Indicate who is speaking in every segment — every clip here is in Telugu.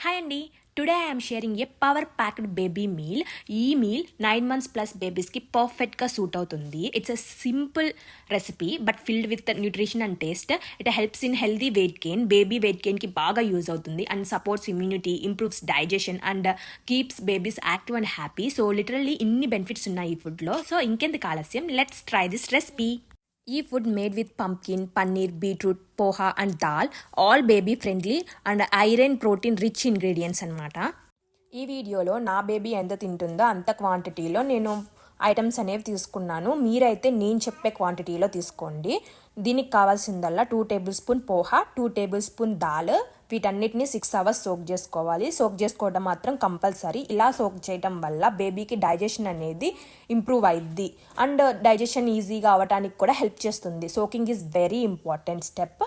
Speaker 1: హాయ్ అండి. Today I'm sharing a power packed baby meal. ఈ మీల్ 9 months ప్లస్ బేబీస్కి పర్ఫెక్ట్గా సూట్ అవుతుంది. It's a simple recipe but filled with nutrition and taste. It helps in healthy weight gain. Baby weight గెయిన్కి బాగా యూజ్ అవుతుంది and supports immunity, improves digestion and keeps babies active and happy. So literally ఇన్ని బెనిఫిట్స్ ఉన్నాయి ఈ ఫుడ్లో. సో ఇంకెందుకు ఆలస్యం, లెట్స్ ట్రై దిస్ రెసిపీ. ఈ food made with pumpkin, paneer, beetroot, poha and dal, all baby friendly and iron protein rich ingredients అనమాట. ఈ వీడియోలో నా బేబీ ఎంత తింటుందో అంత క్వాంటిటీలో నేను ఐటమ్స్ అనేవి తీసుకున్నాను. మీరైతే నేను చెప్పే క్వాంటిటీలో తీసుకోండి. దీనికి కావాల్సిందల్లా 2 tablespoon పోహా, 2 tablespoon దాల్. వీటన్నిటిని 6 hours సోక్ చేసుకోవాలి. సోక్ చేసుకోవడం మాత్రం కంపల్సరీ. ఇలా సోక్ చేయడం వల్ల బేబీకి డైజెషన్ అనేది ఇంప్రూవ్ అయ్యిద్ది అండ్ డైజెషన్ ఈజీగా అవ్వడానికి కూడా హెల్ప్ చేస్తుంది. Soaking is very important step.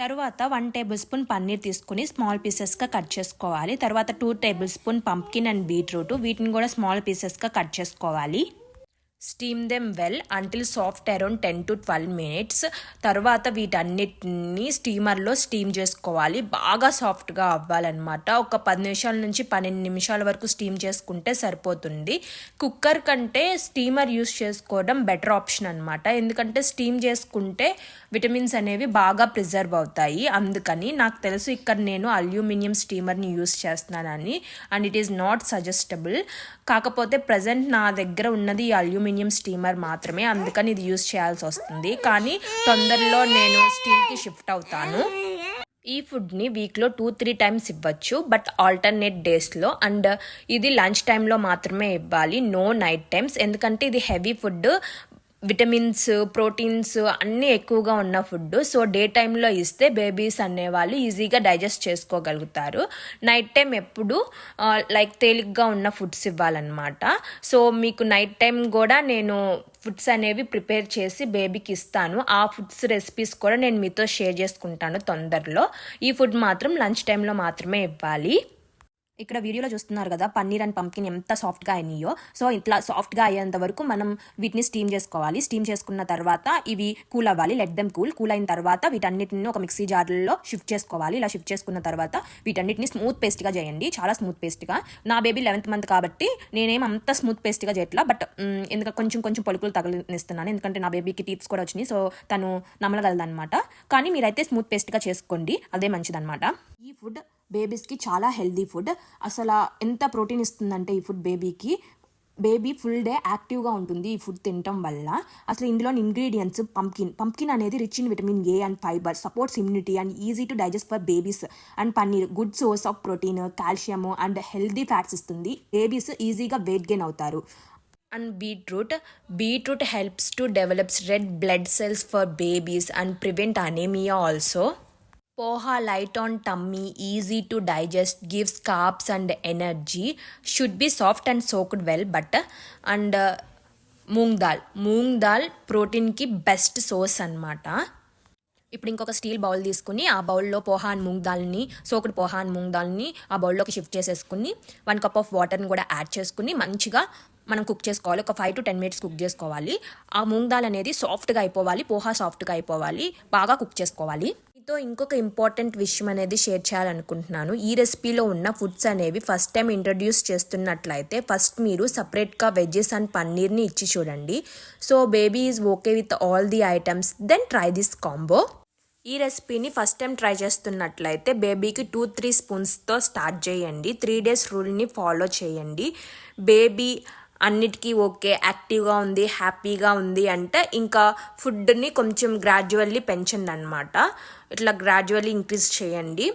Speaker 1: తర్వాత 1 tablespoon పన్నీర్ తీసుకుని స్మాల్ పీసెస్గా కట్ చేసుకోవాలి. తర్వాత 2 tablespoon పంప్కిన్ అండ్ బీట్రూట్, వీటిని కూడా స్మాల్ పీసెస్గా కట్ చేసుకోవాలి. Steam them well until soft around 10 to 12 minutes. తర్వాత వీటన్నిటిని స్టీమర్లో స్టీమ్ చేసుకోవాలి. బాగా సాఫ్ట్గా అవ్వాలన్నమాట. ఒక 10 నిమిషాల నుంచి 12 నిమిషాల వరకు స్టీమ్ చేసుకుంటే సరిపోతుంది. కుక్కర్ కంటే స్టీమర్ యూస్ చేసుకోవడం బెటర్ ఆప్షన్ అనమాట. ఎందుకంటే స్టీమ్ చేసుకుంటే విటమిన్స్ అనేవి బాగా ప్రిజర్వ్ అవుతాయి. అందుకని నాకు తెలుసు ఇక్కడ నేను అల్యూమినియం స్టీమర్ని యూస్ చేస్తున్నానని, and it is not suggestible. కాకపోతే ప్రజెంట్ నా దగ్గర ఉన్నది ఈ అల్యూమినియం స్టీమర్ మాత్రమే, అందుకని ఇది యూస్ చేయాల్సి వస్తుంది. కానీ తొందరలో నేను స్టీల్కి షిఫ్ట్ అవుతాను. ఈ ఫుడ్ని వీక్లో 2-3 times ఇవ్వచ్చు, బట్ ఆల్టర్నేట్ డేస్లో. అండ్ ఇది లంచ్ టైంలో మాత్రమే ఇవ్వాలి, నో నైట్ టైమ్స్. ఎందుకంటే ఇది హెవీ ఫుడ్, విటమిన్స్, ప్రోటీన్స్ అన్నీ ఎక్కువగా ఉన్న ఫుడ్. సో డే టైంలో ఇస్తే బేబీస్ అనేవాళ్ళు ఈజీగా డైజెస్ట్ చేసుకోగలుగుతారు. నైట్ టైం ఎప్పుడు లైక్ తేలిగ్గా ఉన్న ఫుడ్స్ ఇవ్వాలన్నమాట. సో మీకు నైట్ టైం కూడా నేను ఫుడ్స్ అనేవి ప్రిపేర్ చేసి బేబీకి ఇస్తాను. ఆ ఫుడ్స్ రెసిపీస్ కూడా నేను మీతో షేర్ చేసుకుంటాను తొందరలో. ఈ ఫుడ్ మాత్రం లంచ్ టైంలో మాత్రమే ఇవ్వాలి. ఇక్కడ వీడియోలో చూస్తున్నారు కదా పన్నీర్ అండ్ పంప్కిన్ ఎంత సాఫ్ట్గా అయినాయో. సో ఇట్లా సాఫ్ట్గా అయ్యేంత వరకు మనం వీటిని స్టీమ్ చేసుకోవాలి. స్టీమ్ చేసుకున్న తర్వాత ఇవి కూల్ అవ్వాలి. లెట్ దెమ్ కూల్ అయిన తర్వాత వీటన్నిటిని ఒక మిక్సీ జార్లో షిఫ్ట్ చేసుకోవాలి. ఇలా షిఫ్ట్ చేసుకున్న తర్వాత వీటన్నిటిని స్మూత్ పేస్ట్గా చేయండి, చాలా స్మూత్ పేస్ట్గా. నా బేబీ 11th month కాబట్టి నేనేం అంత స్మూత్ పేస్ట్గా చేయట్లా, బట్ ఎందుకంటే కొంచెం పలుకులు తగిలిస్తున్నాను. ఎందుకంటే నా బేబీకి టీత్స్ కూడా వచ్చినాయి, సో తను నమ్మలగలదనమాట. కానీ మీరైతే స్మూత్ పేస్ట్గా చేసుకోండి, అదే మంచిదన్నమాట. ఈ ఫుడ్ బేబీస్కి చాలా హెల్దీ ఫుడ్. అసలు ఎంత ప్రోటీన్ ఇస్తుందంటే ఈ ఫుడ్ బేబీ ఫుల్ డే యాక్టివ్గా ఉంటుంది ఈ ఫుడ్ తినటం వల్ల. అసలు ఇందులోని ఇంగ్రీడియంట్స్ పంప్కిన్ అనేది rich in vitamin A and fibre, supports immunity and easy to digest for babies. And paneer good source of protein, calcium and healthy fats ఇస్తుంది. బేబీస్ ఈజీగా వెయిట్ గెయిన్ అవుతారు. And beetroot helps to develops red blood cells for babies and prevent anaemia also. Poha light on tummy, easy to digest, gives carbs and energy, should be soft and soaked well. But and moong dal ప్రోటీన్కి బెస్ట్ సోర్స్ అనమాట. ఇప్పుడు ఇంకొక స్టీల్ బౌల్ తీసుకుని ఆ బౌల్లో పోహా అండ్ మూంగ్ దాల్ని, సోక్డ్ పోహా అండ్ మూంగ్ దాల్ని ఆ బౌల్లోకి షిఫ్ట్ చేసేసుకుని 1 cup ఆఫ్ వాటర్ని కూడా యాడ్ చేసుకుని మంచిగా మనం కుక్ చేసుకోవాలి. ఒక 5 to 10 minutes కుక్ చేసుకోవాలి. ఆ మూంగ్ దాల్ అనేది సాఫ్ట్గా అయిపోవాలి, పోహా సాఫ్ట్గా అయిపోవాలి, బాగా కుక్ చేసుకోవాలి. ఇంకొక ఇంపార్టెంట్ విషయం అనేది షేర్ చేయాలనుకుంటున్నాను. ఈ రెసిపీలో ఉన్న ఫుడ్స్ అనేవి ఫస్ట్ టైం ఇంట్రడ్యూస్ చేస్తున్నట్లయితే ఫస్ట్ మీరు సపరేట్గా వెజ్జెస్ అండ్ పన్నీర్ని ఇచ్చి చూడండి. So baby is okay with all the items, then try this combo. ఈ రెసిపీని ఫస్ట్ టైం ట్రై చేస్తున్నట్లయితే బేబీకి 2-3 spoonsతో స్టార్ట్ చేయండి. 3 days రూల్ని ఫాలో చేయండి. బేబీ అన్నిటికీ ఓకే, యాక్టివ్గా ఉంది, హ్యాపీగా ఉంది అంటే ఇంకా ఫుడ్ని కొంచెం గ్రాడ్యువల్లీ పెంచండి అనమాట. ఇట్లా గ్రాడ్యువల్లీ ఇంక్రీజ్ చేయండి.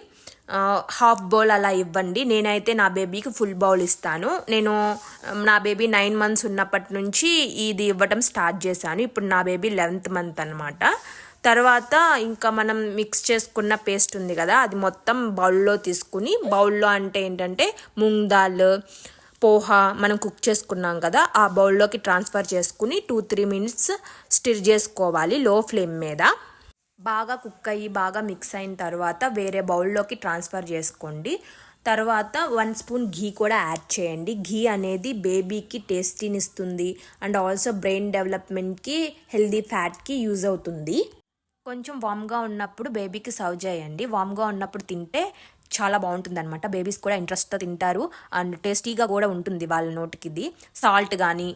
Speaker 1: హాఫ్ బౌల్ అలా ఇవ్వండి. నేనైతే నా బేబీకి ఫుల్ బౌల్ ఇస్తాను. నేను నా బేబీ 9 months ఉన్నప్పటి నుంచి ఇది ఇవ్వటం స్టార్ట్ చేశాను. ఇప్పుడు నా బేబీ 11th month అనమాట. తర్వాత ఇంకా మనం మిక్స్ చేసుకున్న పేస్ట్ ఉంది కదా, అది మొత్తం బౌల్లో తీసుకుని, బౌల్లో అంటే ఏంటంటే మూంగ్ దాల్, పోహా మనం కుక్ చేసుకున్నాం కదా, ఆ బౌల్లోకి ట్రాన్స్ఫర్ చేసుకుని 2-3 minutes స్టిర్ చేసుకోవాలి లో ఫ్లేమ్ మీద. బాగా కుక్ అయ్యి బాగా మిక్స్ అయిన తర్వాత వేరే బౌల్లోకి ట్రాన్స్ఫర్ చేసుకోండి. తర్వాత 1 spoon ఘీ కూడా యాడ్ చేయండి. ఘీ అనేది బేబీకి టేస్టీని ఇస్తుంది అండ్ ఆల్సో బ్రెయిన్ డెవలప్మెంట్కి, హెల్దీ ఫ్యాట్కి యూజ్ అవుతుంది. కొంచెం వామ్గా ఉన్నప్పుడు బేబీకి సర్వ్ చేయండి. వామ్గా ఉన్నప్పుడు తింటే చాలా బాగుంటుంది అనమాట. బేబీస్ కూడా ఇంట్రెస్ట్తో తింటారు అండ్ టేస్టీగా కూడా ఉంటుంది వాళ్ళ నోటికి. ఇది సాల్ట్ కానీ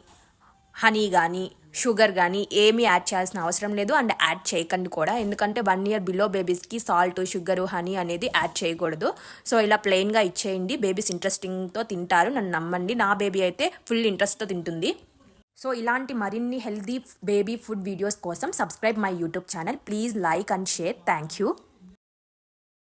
Speaker 1: హనీ కానీ షుగర్ కానీ ఏమీ యాడ్ చేయాల్సిన అవసరం లేదు అండ్ యాడ్ చేయకండి కూడా, ఎందుకంటే 1 year బిలో బేబీస్కి సాల్ట్, షుగర్, హనీ అనేది యాడ్ చేయకూడదు. సో ఇలా ప్లెయిన్గా ఇచ్చేయండి, బేబీస్ ఇంట్రెస్టింగ్తో తింటారు, నన్ను నమ్మండి. నా బేబీ అయితే ఫుల్ ఇంట్రెస్ట్తో తింటుంది. సో ఇలాంటి మరిన్ని హెల్దీ బేబీ ఫుడ్ వీడియోస్ కోసం subscribe my YouTube channel. Please like and share. Thank you.